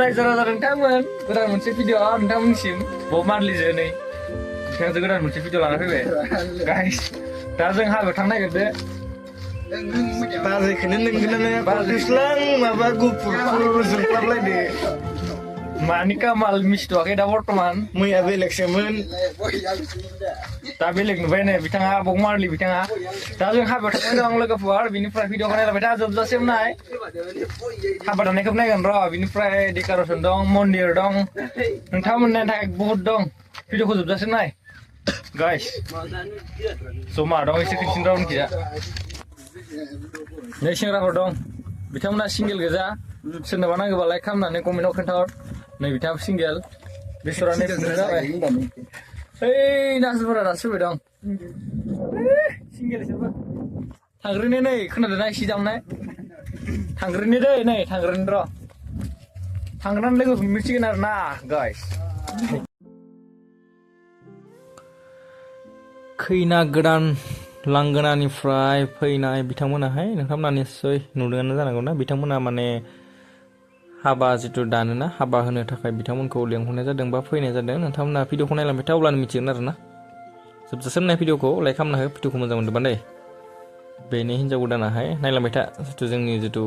रायजो-राजा नोंथांमोन गोदान मोनसे भिडिअ नोंथांमोननिसिम बब मार्लिजों नै बिथांजों गोदान मोनसे भिडिअ लाना फैबाय गाइस दा जों हाबायाव थांनो नागिरदो बाजैखौनो नोंगोनानो बाजैस्लां माबा गुफुर जोंख्लाबलायदो मानि कामाल मिथिथ'वाखै दा बर्थमान मैया बेलेगसोमोन दा बेलेग नुबाय नै बिथाङा बब मार्लि बिथाङा दा जों हाबायाव थांनाय दं लोगोफोर बिनिफ्राय भिडिअखौ नायलांबाय था जोबजासिम नाय हाबा दानायखौबो नायगोन र' बिनिफ्राय डेक'रेसन दं मन्दिर दं नोंथांमोननि थाखाय बहुत दं भिडिअखौ जोबजासिम नाय गाइस जमा दं एसे खिन्थिन रावनखिया नै सेंग्राफोर दं बिथांमोना सिंगेल गोजा सोरनोबा नांगौबा लाइक खालामनानै कमेन्टआव खोन्थाहर नै बिथाङाबो सिंगेल बेसरानो जाबाय ओइ नाजुरफोरा दासो फैबाय दं सिंगेल इसोरबो थांग्रोनि नै खोनादोंना एसे दामनाय थांग्रोनि दै नै थांग्रोनि र' थांग्रानि लोगो मिथिगोन आरो ना गाइस खैना गोदान लांगोनानिफ्राय फैनाय बिथांमोनाहाय नोंथांमोना निस्सय नुदोंआनो जानांगौ ना बिथांमोना माने हाबा जिथु दानोना हाबा होनो थाखाय बिथांमोनखौ लेंहरनाय जादों बा फैनाय जादों नोंथांमोना भिडिअखौ नायलांबाय था अब्लानो मिथिगोन आरो ना जोबजासिम नाय भिडिअखौ लाइक खालामना हो भिडिअखौ मोजां मोनदोंबा दे बेनि हिन्जाव गोदानाहाय नायलांबाय था जिथु जोंनि जिथु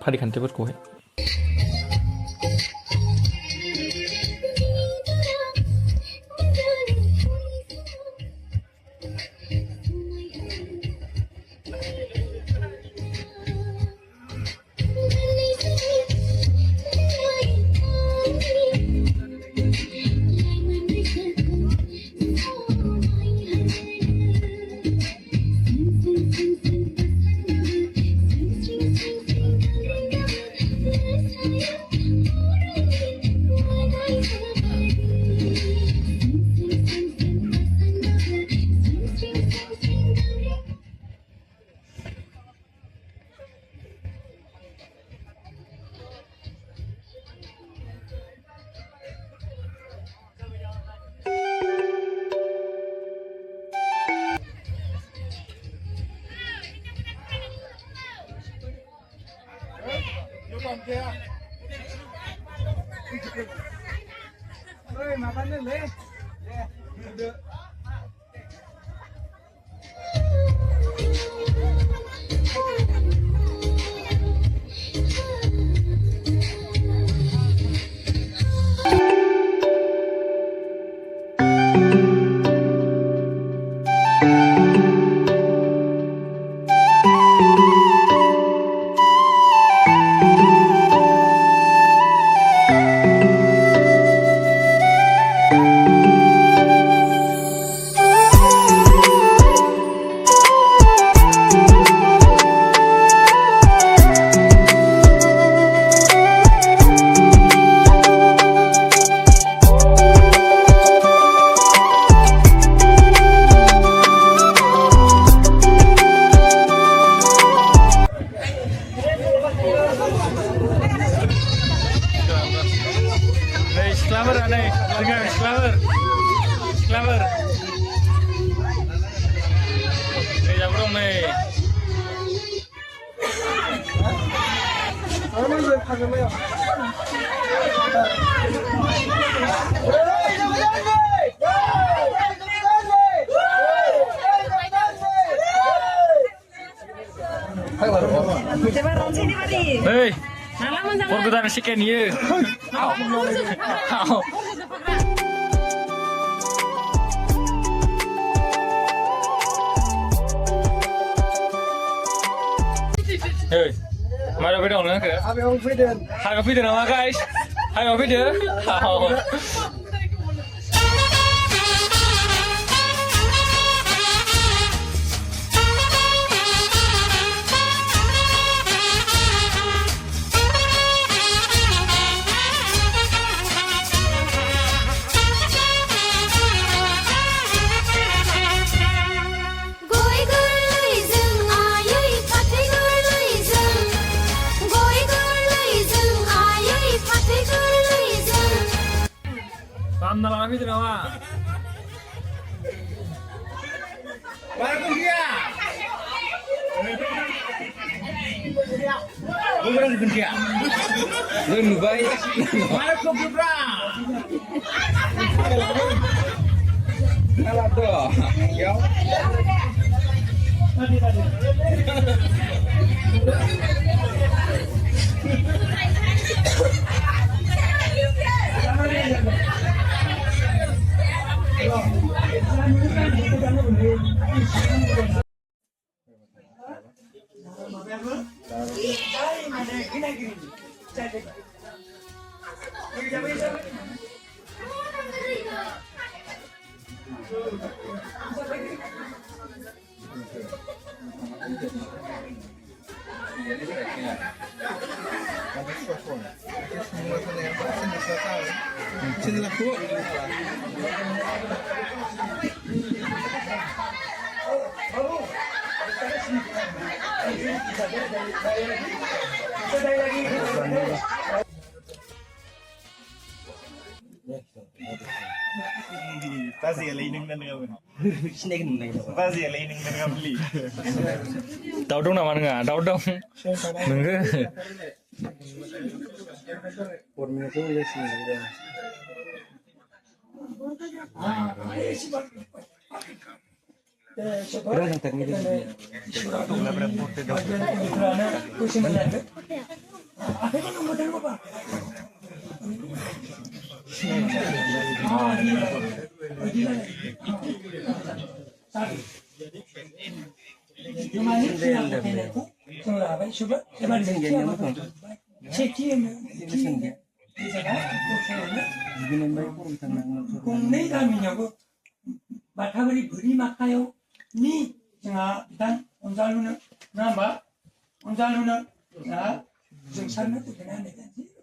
फारिखान्थिफोरखौहाय Hei, pergutaan si Ken ye. Hei, mana video nak ke? Haga video nama guys. Haga video. Nalar video nama. Bagus dia. orang kerja. Lu nubai. Mana kau berapa? Kalah tuh. Yo. Pasti yang lain dengan apa? Pasti yang lain dengan beli. Tahu dong nama enggak? Tahu dong. Enggak. 바타버리 불이 막하요 니 자 일단 온살루는 나봐 온살루는 자 정산은 되나 내가지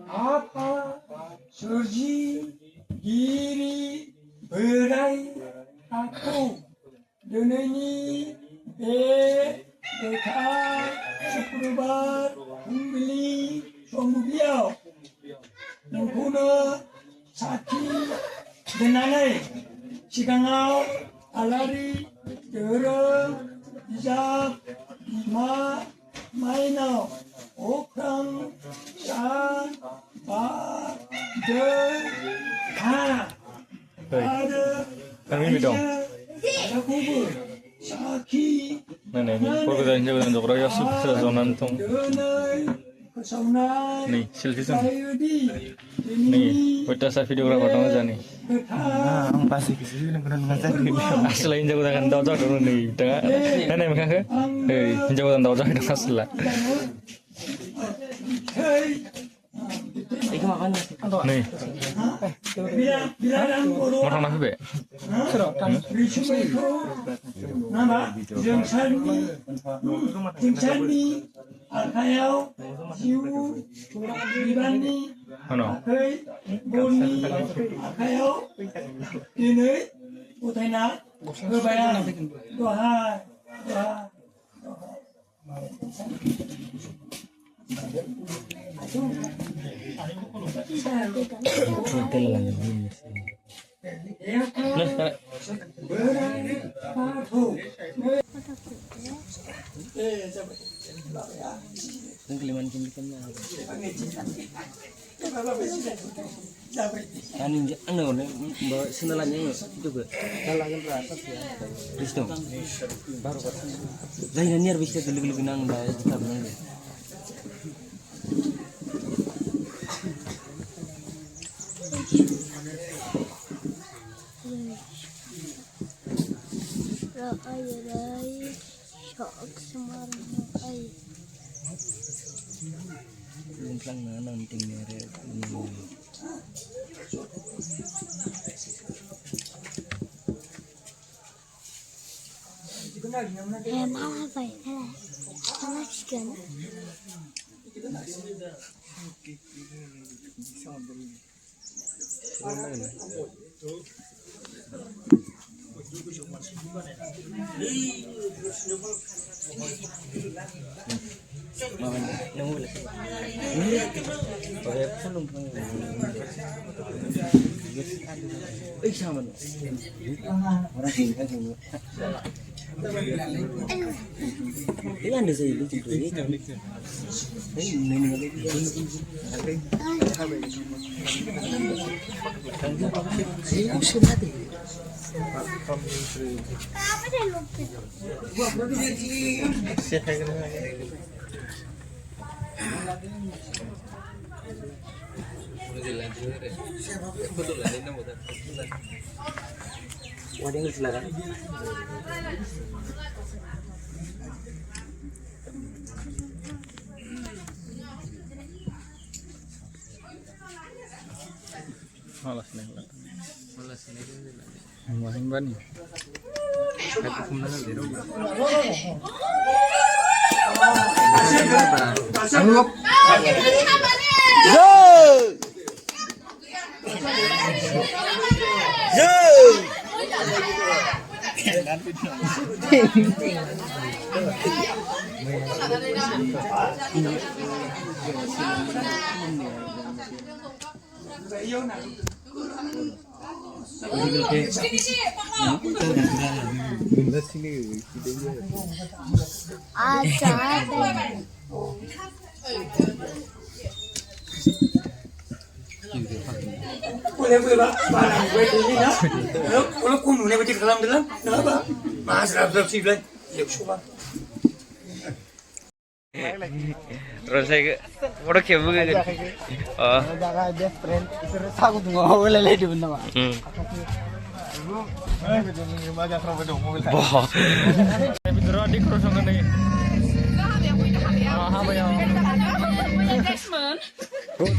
apa surji giri berai aku deneni deka syukurbar umbili sombubiao nungkuna saki denanai sigangau alari dera dijak lima Maino, Okrang, Shan, Ba, De, Ha, Ada, Kami dong. Ada kubur, Saki, Nah, ini perkenalan jalan dokter ya sudah nonton. Denai, Kesonai, Nih, selfie tuh. Sayudi, Nih, kita saya videografer dong aja nih. Betah, Pasti kesini dengan saya. Asli yang jago tangan tahu tahu dulu nih. Tengah, nenek mereka ke? Jago tangan tahu tahu dengan asli. Hei, Nih, bilang mau orang apa be? Risiko, nama Jengsanmi, Alkayau, Siu, Bibani, Mana? Hei, Boni, Alkayau, Dini, Utena, Berbayang, Doha, Doha. Sendalannya itu gue kalangan teratas ya Kristo baru Zainal niar bisa geli-geli nang dah kita benang Rai shock semarang ai lengkang nanti merek malah baik lah panas kan sama orang sini kan semua ini ada saya itu ini Apa dia lupa? ada yang silakan Malas nih. Main ban. Kata kumana dero. Sanggup. Boleh Pak, barang gue ini nah. Kalau kuno nih betul dalam kenapa? Mas Rabbul Siblan, yuk coba. Terus saya foto kayak begini. Oh. Jangan dia friend. Itu aku tuh mau lele di benda mah. Boh. Bidro di kerosongan nih. Apa ya? Good.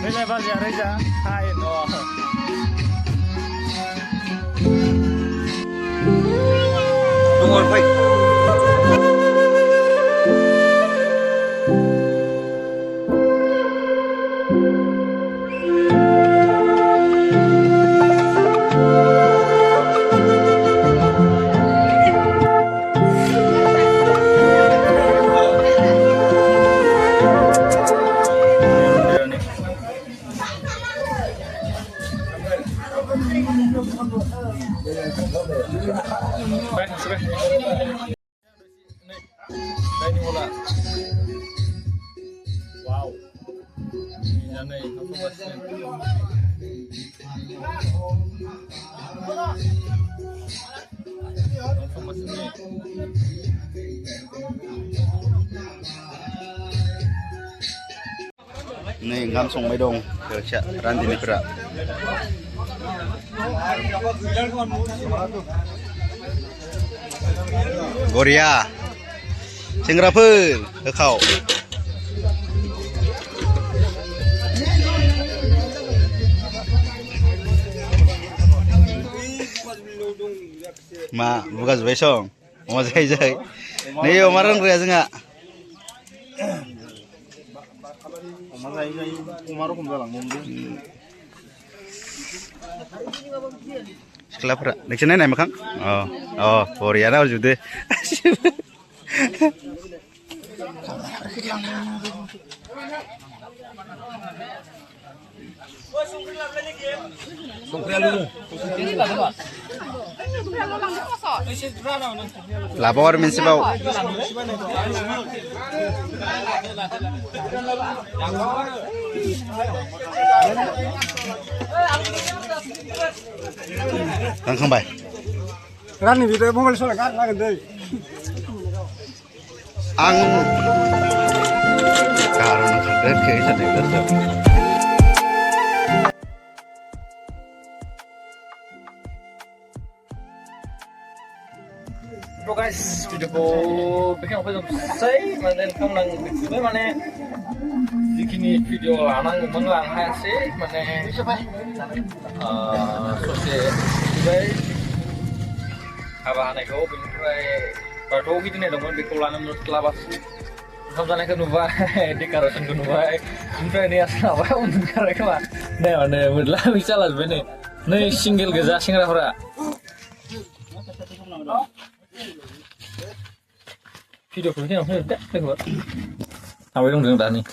Reza Bazia, Reza. Hai. Oh. Tunggu, baik. Wow. Ini aku masih. Nih langsung medong ke Cak Randi Negara. Goria. Singrapun ke kau. Ma, bukas besok. Mau jai. Nih, omaran ria enggak? Sekolah pernah, next nih makan? Oh, Korea harus juga. Lapor minsi bau. Kang bay. Rani video mobile soalnya kan lagi deh. Ang karena kader kayak sadar. Bro guys, videoku bikin apa selesai, mana kamu nang video mana dikini video lanang menglang hasil mana sosial baik apa aneh kau benerai pada gitu nih dong di kulangan menurut kelabas sampai ke nuba di karosan ke nuba sampai ini asal apa untuk karek mah nih belah bisa lah bener nih single gaza single apa video của nó hơi đẹp đấy các bạn. Nào với đồng đường đàn này.